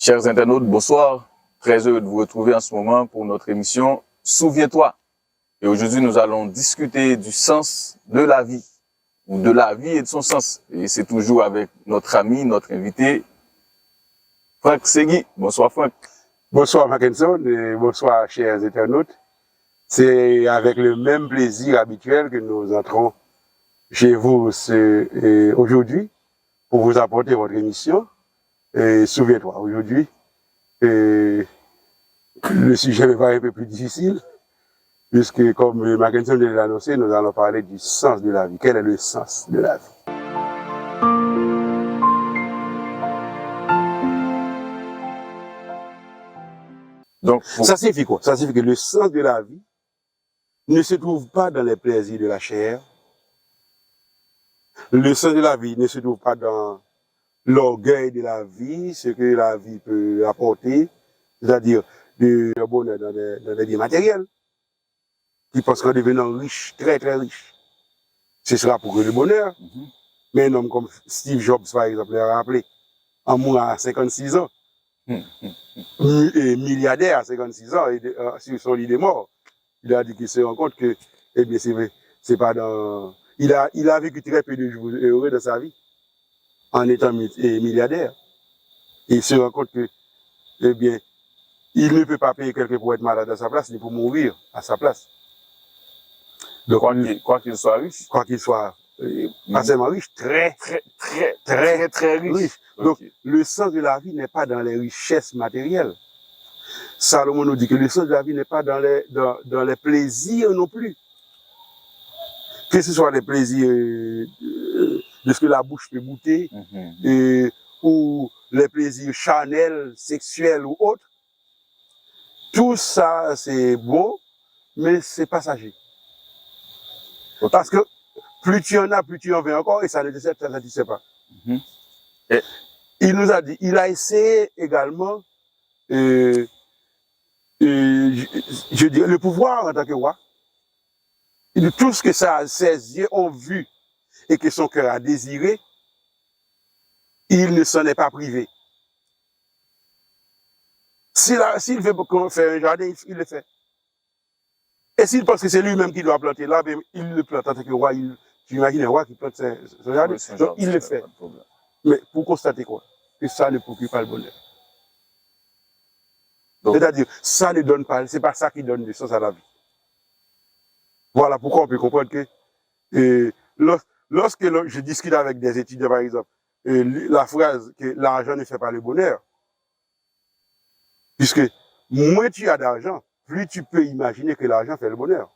Chers internautes, bonsoir. Très heureux de vous retrouver en ce moment pour notre émission Souviens-toi. Et aujourd'hui, nous allons discuter du sens de la vie, ou de la vie et de son sens. Et c'est toujours avec notre ami, notre invité, Franck Segui. Bonsoir Franck. Bonsoir Mackinson et bonsoir chers internautes. C'est avec le même plaisir habituel que nous entrons chez vous aujourd'hui pour vous apporter votre émission. Et souviens-toi, aujourd'hui, le sujet me paraît un peu plus difficile, puisque comme Mackinson l'a annoncé, nous allons parler du sens de la vie. Quel est le sens de la vie? Donc, ça signifie quoi? Ça signifie que le sens de la vie ne se trouve pas dans les plaisirs de la chair. Le sens de la vie ne se trouve pas dans l'orgueil de la vie, ce que la vie peut apporter, c'est-à-dire le bonheur dans les biens matériels. Qui pense qu'en devenant riche, très très riche, ce sera pour le bonheur. Mais un homme comme Steve Jobs, par exemple, l'a rappelé, en mourant à 56 ans, et milliardaire à 56 ans, sur son lit de mort, il a dit qu'il se rend compte que, eh bien, c'est pas dans... Il a vécu très peu de jours heureux dans sa vie, en étant milliardaire. Et il se rend compte que, eh bien, il ne peut pas payer quelqu'un pour être malade à sa place, ni pour mourir à sa place. Donc, quoi qu'il soit riche. Quoi qu'il soit pas seulement riche, très riche. Donc, le sens de la vie n'est pas dans les richesses matérielles. Salomon nous dit que le sens de la vie n'est pas dans les plaisirs non plus. Que ce soit les plaisirs de ce que la bouche peut goûter, ou les plaisirs charnels, sexuels ou autres. Tout ça, c'est bon, mais c'est passager. Parce que plus tu en as, plus tu en veux encore, et ça ne te satisfait pas. Et il nous a dit, il a essayé également, je dirais, le pouvoir en tant que roi. Et de tout ce que ses yeux ont vu et que son cœur a désiré, il ne s'en est pas privé. S'il veut faire un jardin, il le fait. Et s'il pense que c'est lui-même qui doit planter l'arbre, il le plante en tant que roi. Tu imagines un roi qui plante son jardin, donc il le fait. Mais pour constater quoi? Que ça ne procure pas le bonheur. C'est-à-dire, ça ne donne pas, c'est pas ça qui donne du sens à la vie. Voilà pourquoi on peut comprendre que lorsque je discute avec des étudiants, par exemple, la phrase que l'argent ne fait pas le bonheur, puisque moins tu as d'argent, plus tu peux imaginer que l'argent fait le bonheur.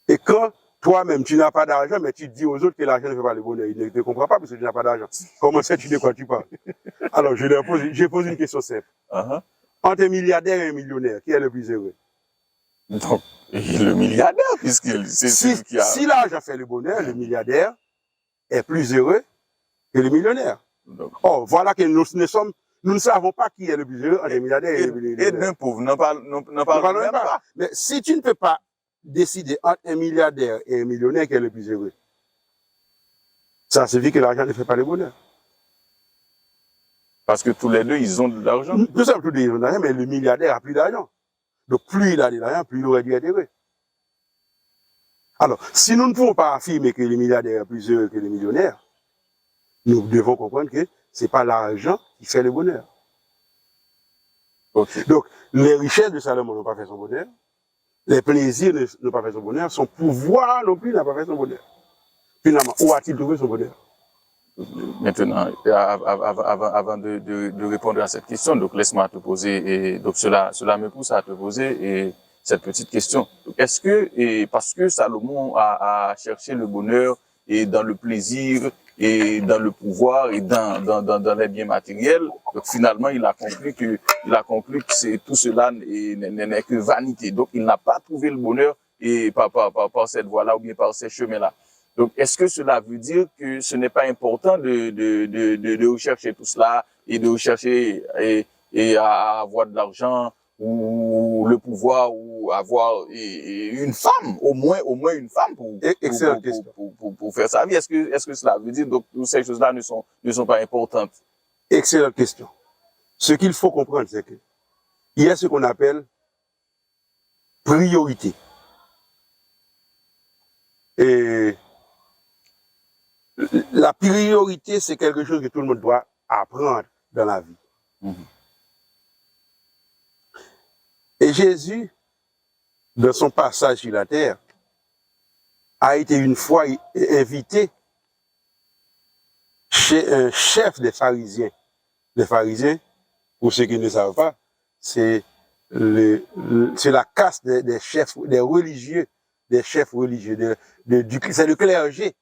Et quand toi-même, tu n'as pas d'argent, mais tu dis aux autres que l'argent ne fait pas le bonheur, ils ne te comprennent pas parce que tu n'as pas d'argent. Comment sais-tu de quoi tu parles? Alors, je pose une question simple. Entre un milliardaire et un millionnaire, qui est le plus heureux? Donc, le milliardaire, puisque c'est celui qui a... Si l'argent fait le bonheur, le milliardaire est plus heureux que le millionnaire. Or, voilà que nous ne savons pas qui est le plus heureux entre un milliardaire et le millionnaire. Et d'un pauvre, n'en parlons même pas. Mais si tu ne peux pas décider entre un milliardaire et un millionnaire qui est le plus heureux, ça signifie que l'argent ne fait pas le bonheur. Parce que tous les deux, ils ont de l'argent. Nous sommes tous des gens d'argent, mais le milliardaire a plus d'argent. Donc, plus il a de l'argent, plus il aurait dû être heureux. Alors, si nous ne pouvons pas affirmer que le milliardaire est plus heureux que le millionnaire, nous devons comprendre que ce n'est pas l'argent qui fait le bonheur. Donc, les richesses de Salomon n'ont pas fait son bonheur. Les plaisirs n'ont pas fait son bonheur. Son pouvoir non plus n'a pas fait son bonheur. Finalement, où a-t-il trouvé son bonheur? Maintenant, avant de répondre à cette question, donc laisse-moi te poser, et donc cela me pousse à te poser cette petite question. Est-ce que, parce que Salomon a cherché le bonheur et dans le plaisir et dans le pouvoir et dans les biens matériels, donc finalement il a conclu que tout cela n'est que vanité. Donc il n'a pas trouvé le bonheur et par cette voie-là ou bien par ces chemins-là. Donc, est-ce que cela veut dire que ce n'est pas important de rechercher tout cela et de rechercher et à avoir de l'argent ou le pouvoir ou avoir une femme, au moins une femme pour faire sa vie? Est-ce que cela veut dire donc toutes ces choses-là ne sont pas importantes? Excellente question. Ce qu'il faut comprendre, c'est que il y a ce qu'on appelle priorité. Et la priorité, c'est quelque chose que tout le monde doit apprendre dans la vie. Et Jésus, dans son passage sur la terre, a été une fois invité chez un chef des pharisiens. Les pharisiens, pour ceux qui ne savent pas, c'est la caste des chefs, des religieux, des chefs religieux, c'est le clergé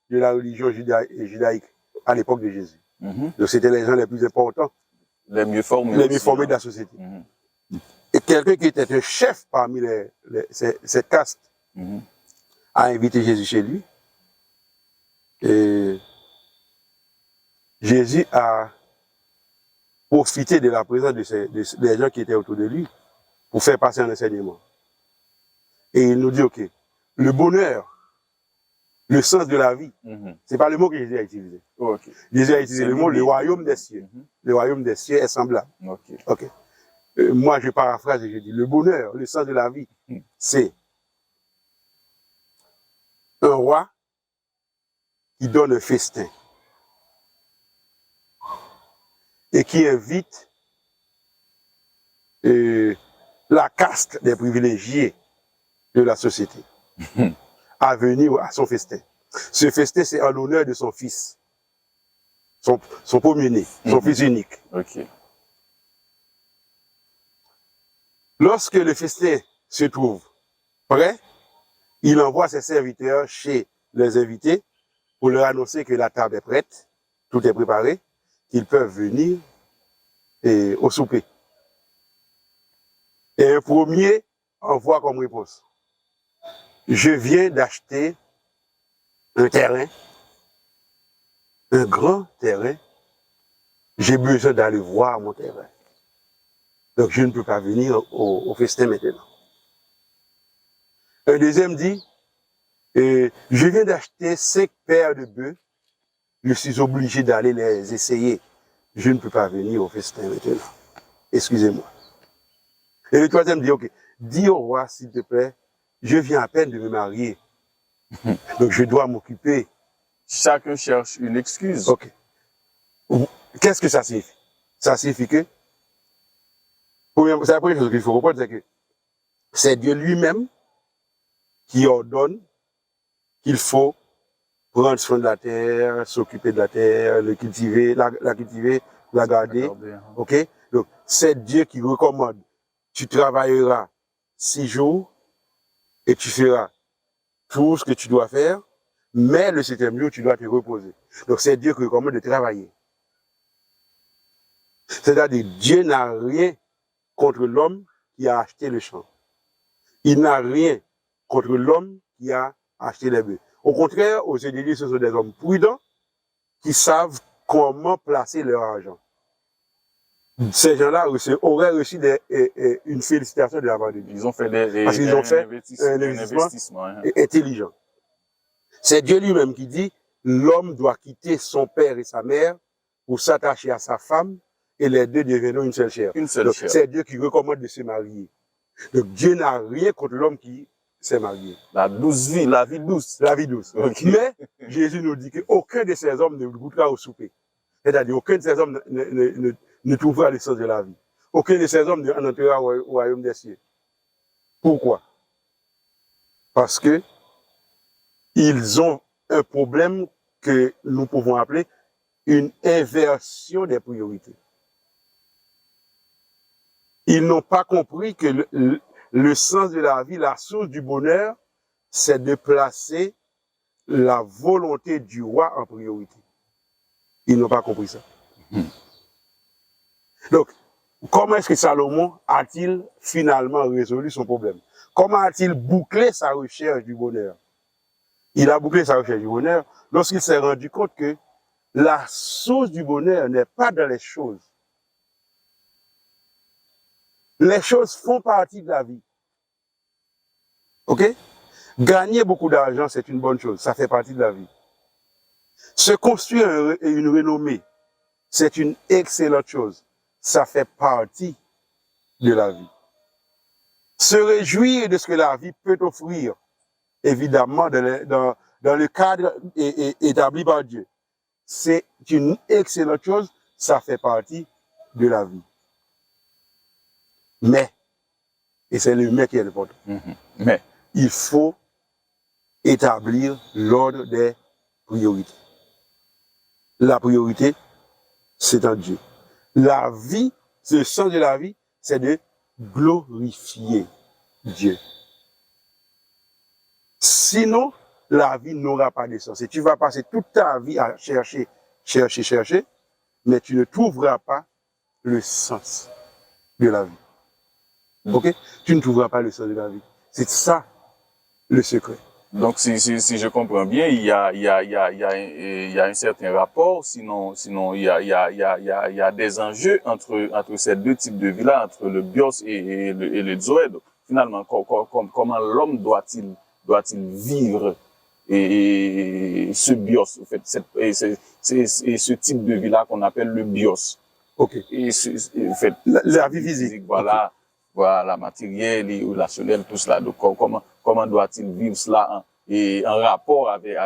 de la religion judaïque à l'époque de Jésus. Donc c'était les gens les plus importants, les mieux formés de la société. Et quelqu'un qui était un chef parmi cette caste a invité Jésus chez lui. Et Jésus a profité de la présence des gens qui étaient autour de lui pour faire passer un enseignement. Et il nous dit, ok, le bonheur, le sens de la vie, c'est pas le mot que Jésus a utilisé. Okay. Jésus a utilisé le mot le royaume des cieux. Le royaume des cieux est semblable. Okay. Moi, je paraphrase et je dis, le bonheur, le sens de la vie, c'est un roi qui donne un festin et qui invite la caste des privilégiés de la société à venir à son festin. Ce festin, c'est en l'honneur de son fils, son premier-né, son fils unique. Okay. Lorsque le festin se trouve prêt, il envoie ses serviteurs chez les invités pour leur annoncer que la table est prête, tout est préparé, qu'ils peuvent venir au souper. Et un premier envoie comme réponse: je viens d'acheter un terrain, un grand terrain, j'ai besoin d'aller voir mon terrain. Donc je ne peux pas venir au festin maintenant. Un deuxième dit, je viens d'acheter 5 paires de bœufs, je suis obligé d'aller les essayer. Je ne peux pas venir au festin maintenant. Excusez-moi. Et le troisième dit, ok, dis au roi, s'il te plaît, je viens à peine de me marier. Donc je dois m'occuper. Chacun cherche une excuse. Ok. Qu'est-ce que ça signifie? Ça signifie que, c'est la première chose qu'il faut comprendre, c'est que c'est Dieu lui-même qui ordonne qu'il faut prendre soin de la terre, s'occuper de la terre, la cultiver, la garder. Ok? Donc, c'est Dieu qui recommande. Tu travailleras 6 jours et tu feras tout ce que tu dois faire, mais le 7e jour, tu dois te reposer. Donc, c'est Dieu qui recommande de travailler. C'est-à-dire, Dieu n'a rien contre l'homme qui a acheté le champ. Il n'a rien contre l'homme qui a acheté les bœufs. Au contraire, aux yeux de Dieu, ce sont des hommes prudents qui savent comment placer leur argent. Ces gens-là auraient reçu une félicitation de la part de Dieu. Ils ont fait un investissement intelligent. C'est Dieu lui-même qui dit, l'homme doit quitter son père et sa mère pour s'attacher à sa femme et les deux deviendront une seule chair. Donc, c'est Dieu qui recommande de se marier. Donc, Dieu n'a rien contre l'homme qui s'est marié. La vie douce. La vie douce. Okay. Mais, Jésus nous dit qu'aucun de ces hommes ne goûtera au souper. C'est-à-dire, aucun de ces hommes ne trouvera le sens de la vie. Aucun de ces hommes n'entrera au royaume des cieux. Pourquoi? Parce que ils ont un problème que nous pouvons appeler une inversion des priorités. Ils n'ont pas compris que le sens de la vie, la source du bonheur, c'est de placer la volonté du roi en priorité. Ils n'ont pas compris ça. Donc, comment est-ce que Salomon a-t-il finalement résolu son problème? Comment a-t-il bouclé sa recherche du bonheur? Il a bouclé sa recherche du bonheur lorsqu'il s'est rendu compte que la source du bonheur n'est pas dans les choses. Les choses font partie de la vie. Ok? Gagner beaucoup d'argent, c'est une bonne chose. Ça fait partie de la vie. Se construire une renommée, c'est une excellente chose. Ça fait partie de la vie. Se réjouir de ce que la vie peut offrir, évidemment, dans le cadre établi par Dieu. C'est une excellente chose, ça fait partie de la vie. Mais, et c'est le mais qui est important, Mais, il faut établir l'ordre des priorités. La priorité, c'est en Dieu. La vie, le sens de la vie, c'est de glorifier Dieu. Sinon, la vie n'aura pas de sens. Et tu vas passer toute ta vie à chercher, mais tu ne trouveras pas le sens de la vie. Ok? Tu ne trouveras pas le sens de la vie. C'est ça le secret. donc, si je comprends bien, il y a un certain rapport, sinon il y a des enjeux entre ces deux types de vie-là, entre le bios et le zoé. Donc, finalement, comment l'homme doit-il vivre et ce bios, en fait, ce type de vie-là qu'on appelle le bios. Ok. Et en fait, la vie physique. Voilà. Okay. Voilà, matériel et relationnel, tout cela. Donc, comment doit-il vivre cela en rapport avec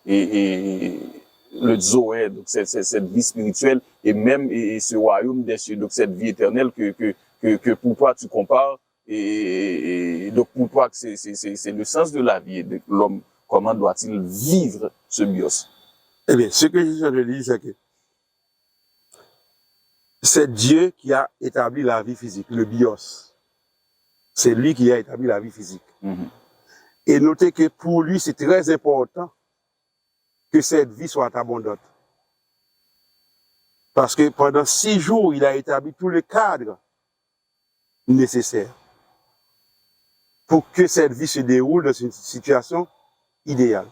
le Zoé, donc cette vie spirituelle et même ce royaume des cieux, donc cette vie éternelle que pour toi tu compares et donc pour toi c'est le sens de la vie de l'homme. Comment doit-il vivre ce bios? Eh bien, ce que je dis, c'est que c'est Dieu qui a établi la vie physique, le bios. C'est lui qui a établi la vie physique. Et notez que pour lui, c'est très important que cette vie soit abondante. Parce que pendant 6 jours, il a établi tout le cadre nécessaire pour que cette vie se déroule dans une situation idéale.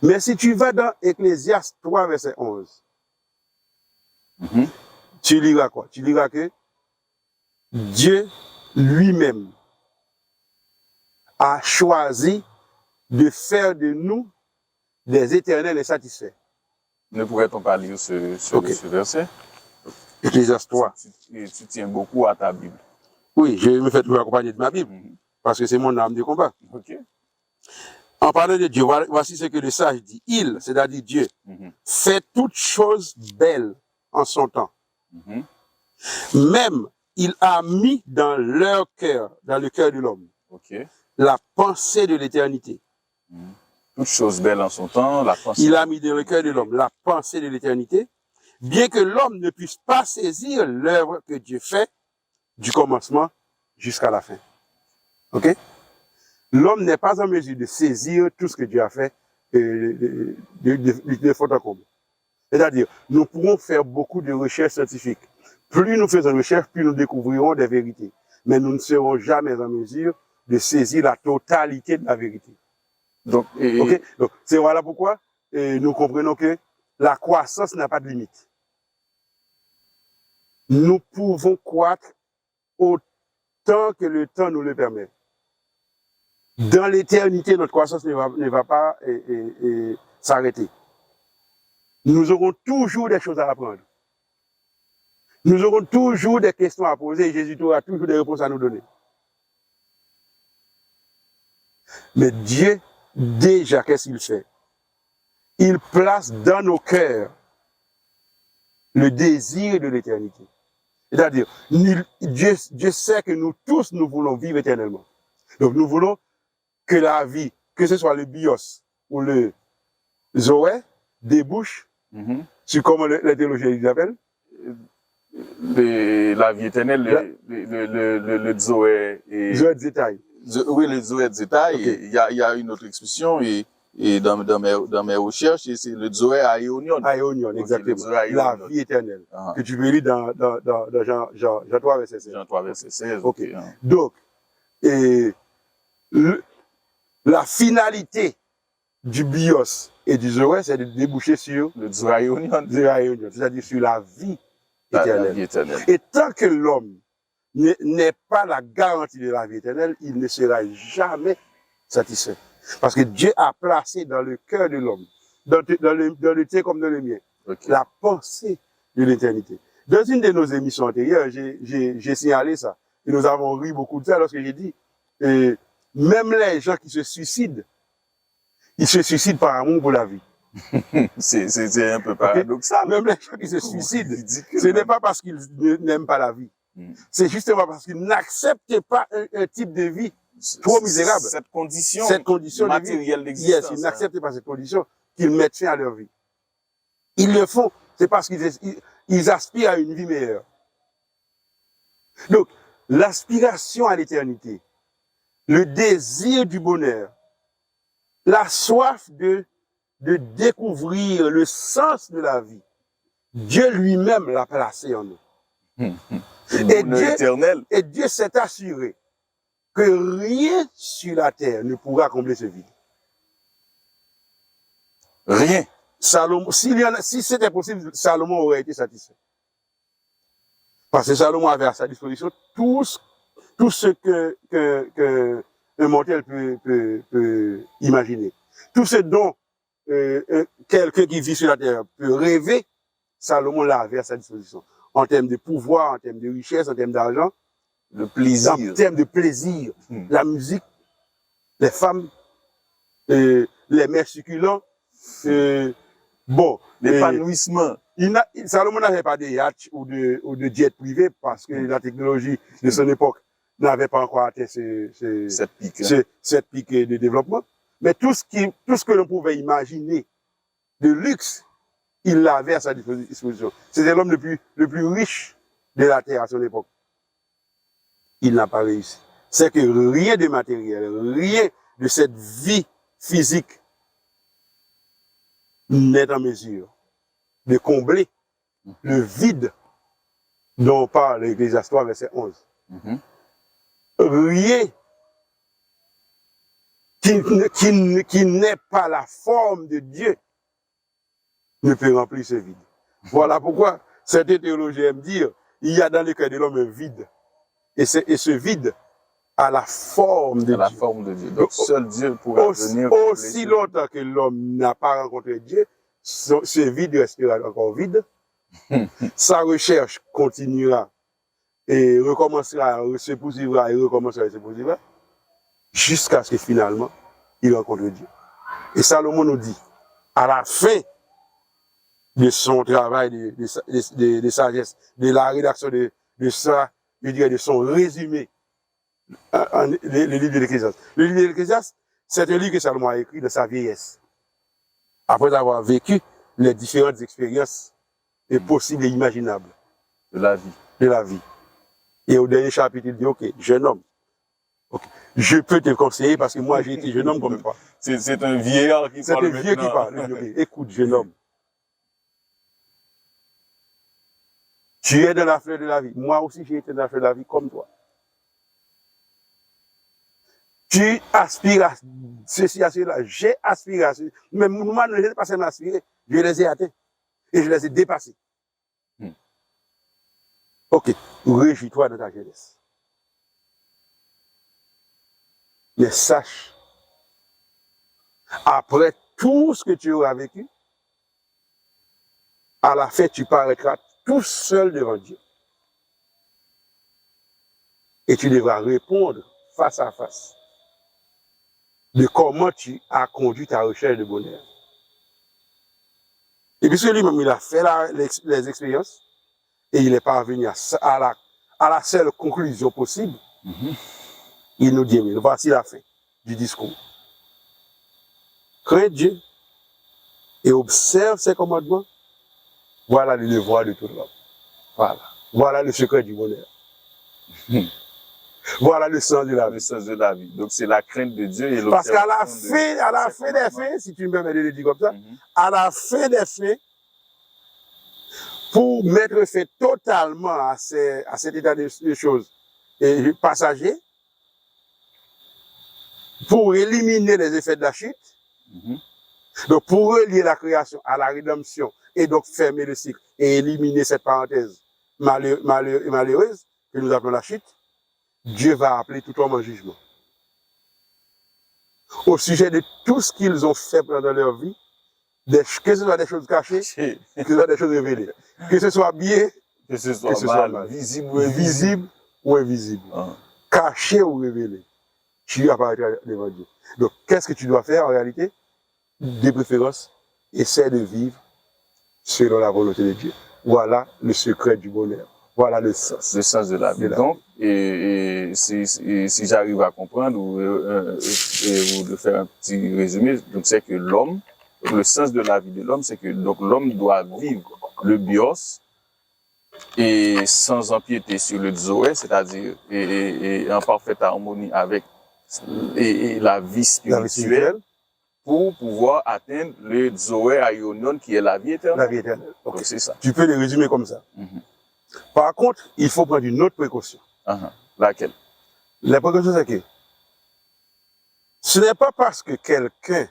Mais si tu vas dans Ecclésiaste 3, verset 11, tu liras quoi? Tu liras que Dieu lui-même a choisi de faire de nous des éternels insatisfaits. Ne pourrait-on pas lire ce verset? Ecclésiaste 3. Tu tiens beaucoup à ta Bible. Oui, je me fais toujours accompagner de ma Bible, parce que c'est mon arme de combat. Okay. En parlant de Dieu, voici ce que le sage dit. Il, c'est-à-dire Dieu, fait toutes choses belles en son temps. Même, il a mis dans leur cœur, dans le cœur de l'homme, la pensée de l'éternité. Toutes choses belles en son temps, la pensée. Il a mis dans le cœur de l'homme la pensée de l'éternité, bien que l'homme ne puisse pas saisir l'œuvre que Dieu fait du commencement jusqu'à la fin. Ok? L'homme n'est pas en mesure de saisir tout ce que Dieu a fait de fond en comble. C'est-à-dire, nous pourrons faire beaucoup de recherches scientifiques. Plus nous faisons de recherches, plus nous découvrirons des vérités. Mais nous ne serons jamais en mesure de saisir la totalité de la vérité. Donc, Donc c'est voilà pourquoi nous comprenons que la croissance n'a pas de limite. Nous pouvons croître autant que le temps nous le permet. Dans l'éternité, notre croissance ne va pas s'arrêter. Nous aurons toujours des choses à apprendre. Nous aurons toujours des questions à poser et Jésus aura toujours des réponses à nous donner. Mais Dieu, déjà, qu'est-ce qu'il fait? Il place dans nos cœurs le désir de l'éternité. C'est-à-dire, Dieu sait que nous tous, nous voulons vivre éternellement. Donc, nous voulons que la vie, que ce soit le bios ou le zoé, débouche sur comment les théologiens ils appellent? La vie éternelle, le zoé. Zoé de détail. Oui, le zoé de détail. Il y a une autre expression et dans mes recherches, c'est le zoé aéonion. Aéonion, exactement. La vie éternelle. Que tu peux lire dans Jean 3, verset 16. Jean 3, verset 16. Ok. Donc, la finalité du bios et du zoé, c'est de déboucher sur le zoé aéonion. C'est-à-dire sur la vie éternelle. La vie éternelle. Et tant que l'homme n'est pas la garantie de la vie éternelle, il ne sera jamais satisfait. Parce que Dieu a placé dans le cœur de l'homme dans le tien comme dans le mien. Ok. La pensée de l'éternité. Dans une de nos émissions antérieures, j'ai signalé ça. Et nous avons ri beaucoup de ça lorsque j'ai dit, même les gens qui se suicident, ils se suicident par amour pour la vie. C'est un peu paradoxal. Même les gens qui se suicident, Ridicule, ce n'est même. pas parce qu'ils n'aiment pas la vie. C'est justement parce qu'ils n'acceptent pas un type de vie trop misérable. Cette condition de matérielle vie, d'existence. yes, ils n'acceptent pas cette condition qu'ils mettent fin à leur vie. Ils le font, c'est parce qu'ils aspirent à une vie meilleure. Donc, l'aspiration à l'éternité, le désir du bonheur, la soif de découvrir le sens de la vie, Dieu lui-même l'a placé en nous. Éternel. Et Dieu s'est assuré que rien sur la terre ne pourra combler ce vide. Rien. Salomon, si c'était possible, Salomon aurait été satisfait. Parce que Salomon avait à sa disposition tout ce que un mortel peut imaginer. Tout ce dont quelqu'un qui vit sur la terre peut rêver, Salomon l'avait à sa disposition. En termes de pouvoir, en termes de richesse, en termes d'argent, le plaisir. En termes de plaisir, la musique, les femmes, les mers succulents, bon. L'épanouissement. Salomon n'avait pas de yacht ou de jet privé parce que la technologie de son époque n'avait pas encore atteint cette pique de développement. Mais tout ce que l'on pouvait imaginer de luxe, il l'avait à sa disposition. C'était l'homme le plus riche de la terre à son époque. Il n'a pas réussi. C'est que rien de matériel, rien de cette vie physique n'est en mesure de combler le vide dont parle l'Ecclésiaste 3, verset 11. Rien qui n'est pas la forme de Dieu ne peut remplir ce vide. Voilà pourquoi certains théologiens aiment dire il y a dans le cœur de l'homme un vide. Et ce vide a la forme de Dieu. Donc seul Dieu pourra venir. Aussi longtemps que l'homme n'a pas rencontré Dieu, ce vide restera encore vide. Sa recherche continuera et recommencera, se poursuivra et recommencera et se poursuivra jusqu'à ce que finalement il rencontre Dieu. Et Salomon nous dit, à la fin de son travail de sagesse, de la rédaction de ça, je dirais de son résumé, le livre de l'Ecclésiaste. Le livre de l'Ecclésiaste, c'est un livre que Salomon a écrit de sa vieillesse, après avoir vécu les différentes expériences possibles et imaginables de la vie. Et au dernier chapitre, il dit, ok, jeune homme, okay, je peux te conseiller parce que moi j'ai été jeune homme comme toi. C'est un vieillard qui parle. C'est un vieux qui parle. Okay, écoute, jeune homme. Tu es dans la fleur de la vie. Moi aussi, j'ai été dans la fleur de la vie comme toi. Tu aspires à ceci, à cela. J'ai aspiré à ceci. Mais moi, je n'ai pas seulement aspiré, je les ai atteints. Et je les ai dépassés. Ok, réjouis-toi de ta jeunesse. Mais sache, après tout ce que tu auras vécu, à la fin, tu paraîtras tout seul devant Dieu. Et tu devras répondre face à face de comment tu as conduit ta recherche de bonheur. Et puisque lui-même, il a fait les expériences et il est parvenu à la seule conclusion possible, il nous dit, mais voici la fin du discours. Crains Dieu et observe ses commandements. Voilà le devoir de tout l'homme. Voilà le secret du bonheur. Voilà le sens de la vie. Le sens de la vie. Donc c'est la crainte de Dieu et l'observation. Parce qu'à la fin des fins, si tu me permets de le dire comme ça, à la fin des fins, pour mettre fin totalement à cet état de choses passager, pour éliminer les effets de la chute, donc pour relier la création à la rédemption et donc fermer le cycle et éliminer cette parenthèse malheureuse que nous appelons la chute, Dieu va appeler tout homme en jugement. Au sujet de tout ce qu'ils ont fait pendant leur vie, que ce soit des choses cachées, que ce soit des choses révélées. Que ce soit bien, que ce soit mal, visible ou invisible. Visible ou invisible. Caché ou révélé. Tu apparaîtras devant Dieu. Donc, qu'est-ce que tu dois faire en réalité? De préférence, essaie de vivre selon la volonté de Dieu. Voilà le secret du bonheur. Voilà le sens. Le sens de la vie. Donc, si j'arrive à comprendre ou de faire un petit résumé, donc c'est que l'homme, le sens de la vie de l'homme, c'est que donc l'homme doit vivre le bios et sans empiéter sur le zoé, c'est-à-dire et en parfaite harmonie avec la vie spirituelle pour pouvoir atteindre le zoé aionion qui est la vie éternelle. La vie éternelle. Okay. Donc c'est ça. Tu peux le résumer comme ça. Par contre, il faut prendre une autre précaution. Laquelle? La précaution, c'est que ce n'est pas parce que quelqu'un,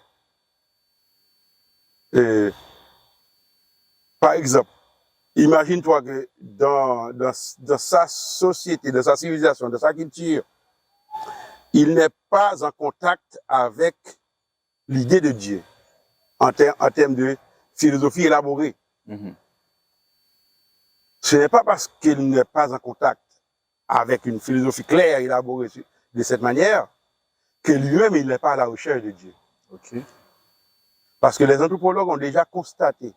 par exemple, imagine-toi que dans sa société, dans sa civilisation, dans sa culture, il n'est pas en contact avec l'idée de Dieu en termes de philosophie élaborée. Ce n'est pas parce qu'il n'est pas en contact avec une philosophie claire, élaborée de cette manière, que lui-même, il n'est pas à la recherche de Dieu. Okay. Parce que les anthropologues ont déjà constaté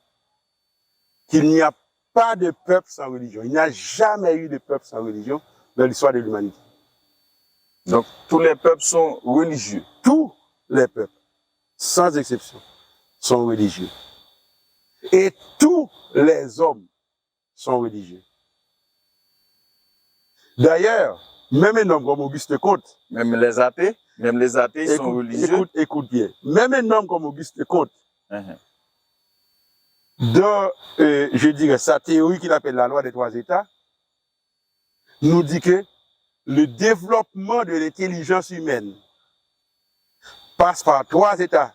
qu'il n'y a pas de peuple sans religion. Il n'y a jamais eu de peuple sans religion dans l'histoire de l'humanité. Donc, tous les peuples sont religieux. Tous les peuples, sans exception, sont religieux. Et tous les hommes sont religieux. D'ailleurs, même un homme comme Auguste Comte, même les athées sont religieux. Écoute bien. Même un homme comme Auguste Comte, dans, je dirais, sa théorie qu'il appelle la loi des 3 états, nous dit que le développement de l'intelligence humaine passe par 3 états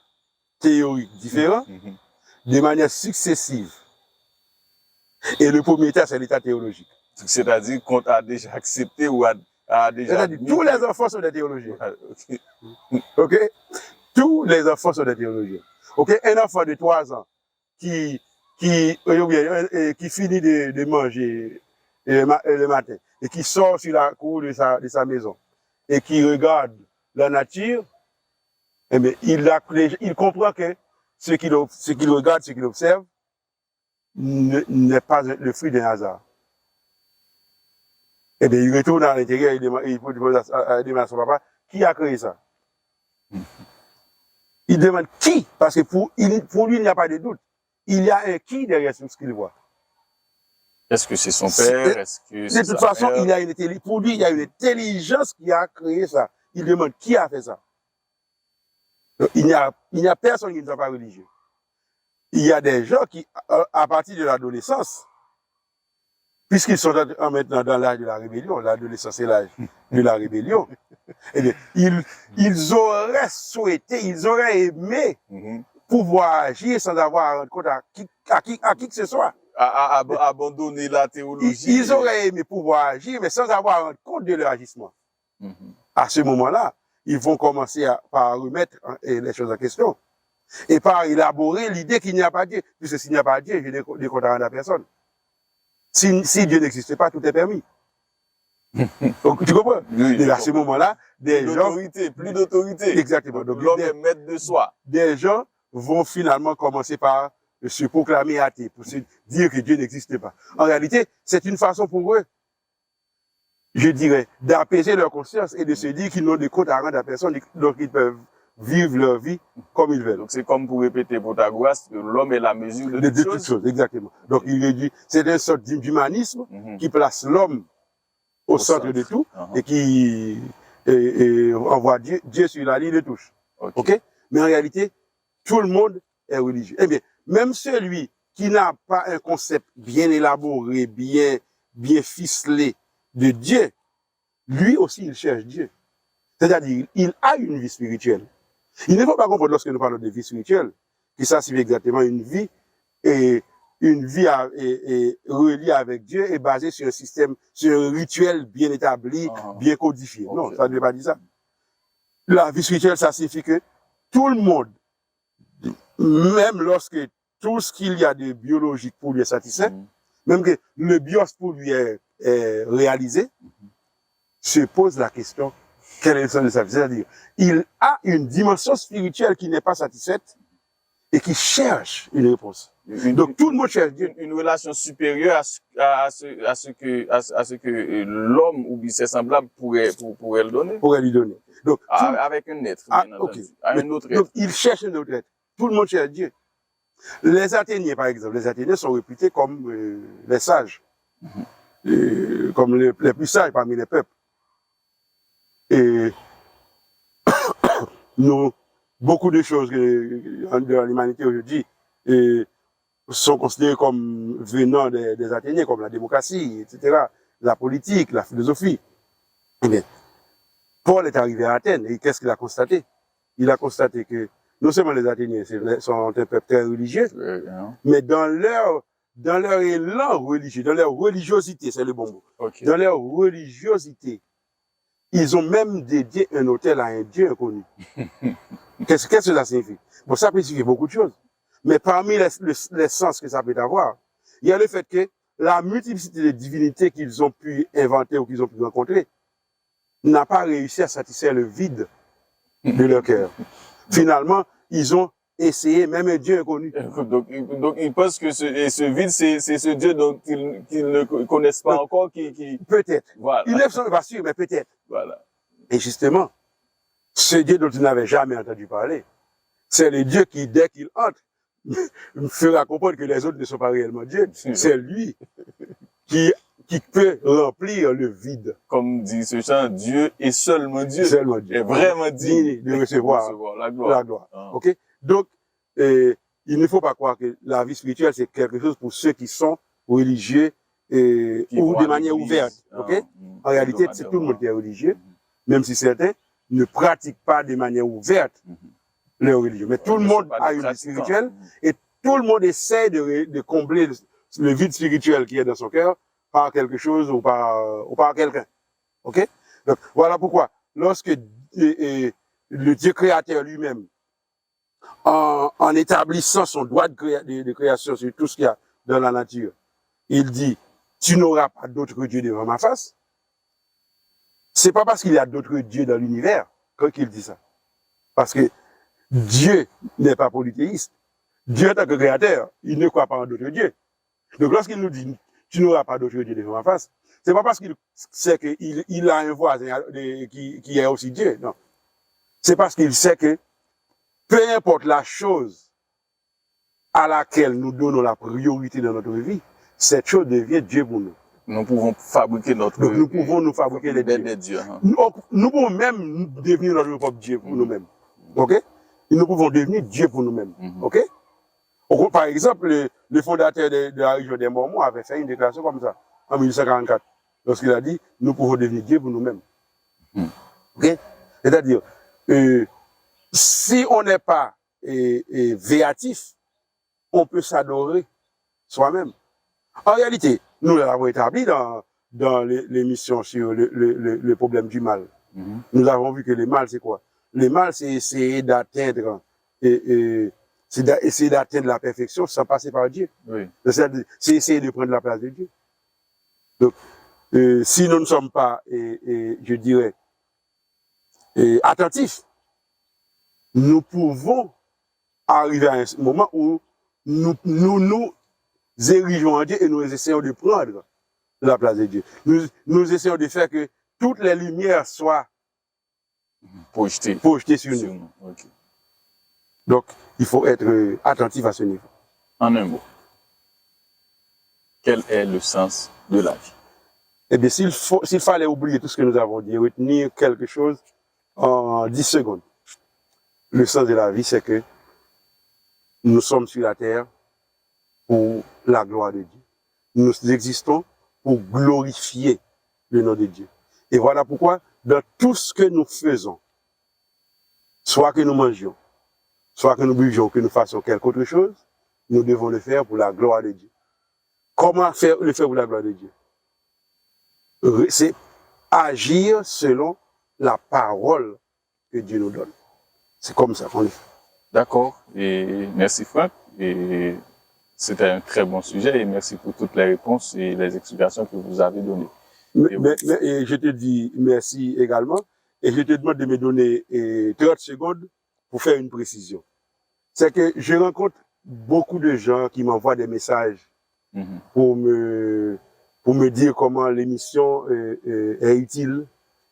théoriques différents, de manière successive. Et le premier état, c'est l'état théologique. C'est-à-dire qu'on a déjà accepté ou a déjà... C'est-à-dire tous les enfants sont des théologiens. Ok? Tous les enfants sont des théologiens. Ok? Un enfant de 3 ans qui finit de manger le matin et qui sort sur la cour de sa maison et qui regarde la nature, eh bien, il comprend que ce qu'il regarde, ce qu'il observe, n'est pas le fruit d'un hasard. Eh bien, il retourne à l'intérieur, il demande à son papa, qui a créé ça? Il demande qui? Parce que pour lui, il n'y a pas de doute. Il y a un qui derrière ce qu'il voit. Est-ce que c'est son père? Est-ce que c'est de toute façon, pour lui, il y a une intelligence qui a créé ça. Il demande qui a fait ça. Donc, il n'y a personne qui ne soit pas religieux. Il y a des gens qui, à partir de l'adolescence, puisqu'ils sont maintenant dans l'âge de la rébellion, l'adolescence est l'âge de la rébellion, eh bien, ils auraient souhaité, ils auraient aimé pouvoir agir sans avoir à rendre compte à qui que ce soit. Abandonner la théologie. Ils auraient aimé pouvoir agir, mais sans avoir à rendre compte de leur agissement. À ce moment-là, ils vont commencer par remettre les choses en question et par élaborer l'idée qu'il n'y a pas Dieu. Puisque s'il n'y a pas Dieu, je ne compte à personne. Si Dieu n'existait pas, tout est permis. Donc, tu comprends? Oui, et à ce moment-là, plus d'autorité. Exactement. Donc, l'homme est maître de soi. Des gens vont finalement commencer par se proclamer athée, pour se dire que Dieu n'existe pas. En réalité, c'est une façon pour eux, je dirais, d'apaiser leur conscience et de se dire qu'ils n'ont de compte à rendre à personne, donc ils peuvent vivre leur vie comme ils veulent. Donc c'est comme pour répéter Protagoras, que l'homme est la mesure de toutes choses. Exactement. Donc il est dit, c'est une sorte d'humanisme qui place l'homme au centre de tout et qui envoie Dieu sur la ligne de touche. Ok? Mais en réalité, tout le monde est religieux. Eh bien, même celui qui n'a pas un concept bien élaboré, bien ficelé de Dieu, lui aussi il cherche Dieu. C'est-à-dire, il a une vie spirituelle. Il ne faut pas comprendre lorsque nous parlons de vie spirituelle, que ça signifie exactement une vie reliée avec Dieu et basée sur un système, sur un rituel bien établi, bien codifié. Okay. Non, ça ne veut pas dire ça. La vie spirituelle, ça signifie que tout le monde, même lorsque tout ce qu'il y a de biologique pour lui est satisfait, même que le bios pour lui est réalisé, se pose la question, quel est le sens de sa vie? C'est-à-dire, il a une dimension spirituelle qui n'est pas satisfaite et qui cherche une réponse. Donc tout le monde cherche Dieu. Une relation supérieure à ce que l'homme ou ses semblables pourrait le donner. Pourrait lui donner. Donc, avec un être, bien entendu. Un autre être. Donc il cherche un autre être. Tout le monde cherche Dieu. Les Athéniens, par exemple, les Athéniens sont réputés comme les sages, comme les plus sages parmi les peuples. Et beaucoup de choses de l'humanité aujourd'hui sont considérées comme venant des Athéniens, comme la démocratie, etc., la politique, la philosophie. Mais Paul est arrivé à Athènes et qu'est-ce qu'il a constaté? Il a constaté que non seulement les Athéniens sont un peuple très religieux, mais dans leur élan religieux, dans leur religiosité, c'est le bon mot, dans leur religiosité, ils ont même dédié un hôtel à un Dieu inconnu. Qu'est-ce que ça signifie? Bon, ça peut signifier beaucoup de choses. Mais parmi les sens que ça peut avoir, il y a le fait que la multiplicité de divinités qu'ils ont pu inventer ou qu'ils ont pu rencontrer n'a pas réussi à satisfaire le vide de leur cœur. Finalement, ils ont essayé même un Dieu inconnu. Donc ils pensent que ce vide, c'est ce Dieu dont qu'ils ne connaissent pas encore qui... Peut-être. Voilà. Ils ne sont pas sûrs, mais peut-être. Voilà. Et justement, ce Dieu dont ils n'avaient jamais entendu parler, c'est le Dieu qui, dès qu'il entre, fera comprendre que les autres ne sont pas réellement Dieu. C'est lui qui peut remplir le vide. Comme dit ce chant, Dieu est seulement Dieu. Seulement Dieu. Est vraiment digne de recevoir la gloire. Ok? Donc, il ne faut pas croire que la vie spirituelle, c'est quelque chose pour ceux qui sont religieux ou de manière ouverte. Ok? En réalité, c'est tout le monde qui est religieux, même si certains ne pratiquent pas de manière ouverte leur religion. Mais tout le monde a une vie spirituelle et tout le monde essaie de combler le vide spirituel qui est dans son cœur par quelque chose ou par quelqu'un. Ok? Donc, voilà pourquoi, lorsque le Dieu créateur lui-même, en établissant son droit de création sur tout ce qu'il y a dans la nature, il dit, tu n'auras pas d'autre Dieu devant ma face. C'est pas parce qu'il y a d'autres dieux dans l'univers qu'il dit ça. Parce que Dieu n'est pas polythéiste. Dieu en tant que créateur, il ne croit pas en d'autres dieux. Donc lorsqu'il nous dit, tu n'auras pas d'autre Dieu devant ma face, c'est pas parce qu'il sait qu'il a un voisin qui est aussi Dieu, non. C'est parce qu'il sait que peu importe la chose à laquelle nous donnons la priorité dans notre vie, cette chose devient Dieu pour nous. Nous pouvons fabriquer Donc nous pouvons nous fabriquer des dieux. Nous pouvons même devenir notre propre Dieu pour nous-mêmes. Ok? Nous pouvons devenir Dieu pour nous-mêmes. Ok? Par exemple, le fondateur de la région des Mormons avait fait une déclaration comme ça, en 1844, lorsqu'il a dit, nous pouvons devenir Dieu pour nous-mêmes. Ok? C'est-à-dire, si on n'est pas véatif, on peut s'adorer soi-même. En réalité, nous l'avons établi dans l'émission sur le problème du mal. Nous avons vu que le mal, c'est quoi? Le mal, c'est essayer d'atteindre la perfection sans passer par Dieu. Oui. C'est essayer de prendre la place de Dieu. Donc, si nous ne sommes pas, je dirais, attentifs, nous pouvons arriver à un moment où nous érigeons en Dieu et nous essayons de prendre la place de Dieu. Nous essayons de faire que toutes les lumières soient projetées sur nous. Okay. Donc, il faut être attentif à ce niveau. En un mot, quel est le sens de la vie? Eh bien, s'il fallait oublier tout ce que nous avons dit, retenir quelque chose en 10 secondes, le sens de la vie, c'est que nous sommes sur la terre pour la gloire de Dieu. Nous existons pour glorifier le nom de Dieu. Et voilà pourquoi, dans tout ce que nous faisons, soit que nous mangions, soit que nous buvions, que nous fassions quelque autre chose, nous devons le faire pour la gloire de Dieu. Comment le faire pour la gloire de Dieu? C'est agir selon la parole que Dieu nous donne. C'est comme ça qu'on le fait. D'accord. Et merci Franck. Et c'était un très bon sujet et merci pour toutes les réponses et les explications que vous avez données. Et je te dis merci également. Et je te demande de me donner 30 secondes pour faire une précision. C'est que je rencontre beaucoup de gens qui m'envoient des messages pour me dire comment l'émission est utile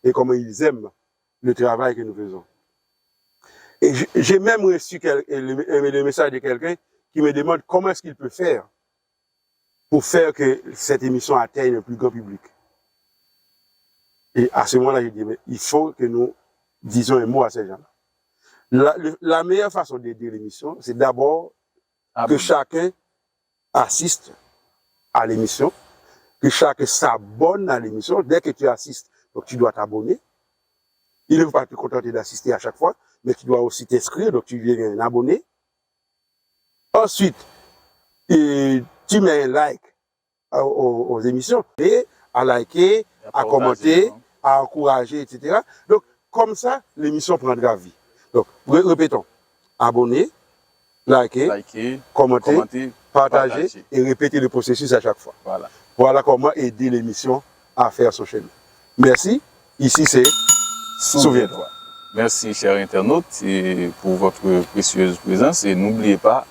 et comment ils aiment le travail que nous faisons. Et j'ai même reçu le message de quelqu'un qui me demande comment est-ce qu'il peut faire pour faire que cette émission atteigne le plus grand public. Et à ce moment-là, je dis, mais il faut que nous disions un mot à ces gens-là. La meilleure façon d'aider l'émission, c'est d'abord que chacun assiste à l'émission, que chacun s'abonne à l'émission. Dès que tu assistes, donc tu dois t'abonner. Il ne faut pas te contenter d'assister à chaque fois, mais tu dois aussi t'inscrire, donc tu deviens un abonné. Ensuite, tu mets un like aux émissions, et à liker, à commenter, à encourager, etc. Donc, comme ça, l'émission prendra vie. Donc, répétons, abonner, liker, commenter, partager et répéter le processus à chaque fois. Voilà comment aider l'émission à faire son chemin. Merci. Ici, c'est Souviens-toi. Merci, chers internautes, pour votre précieuse présence et n'oubliez pas,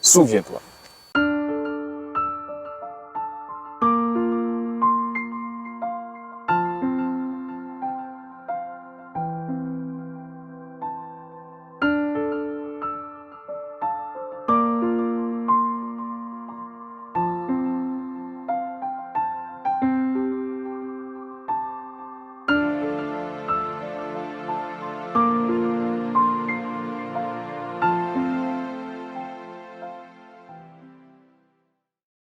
souviens-toi.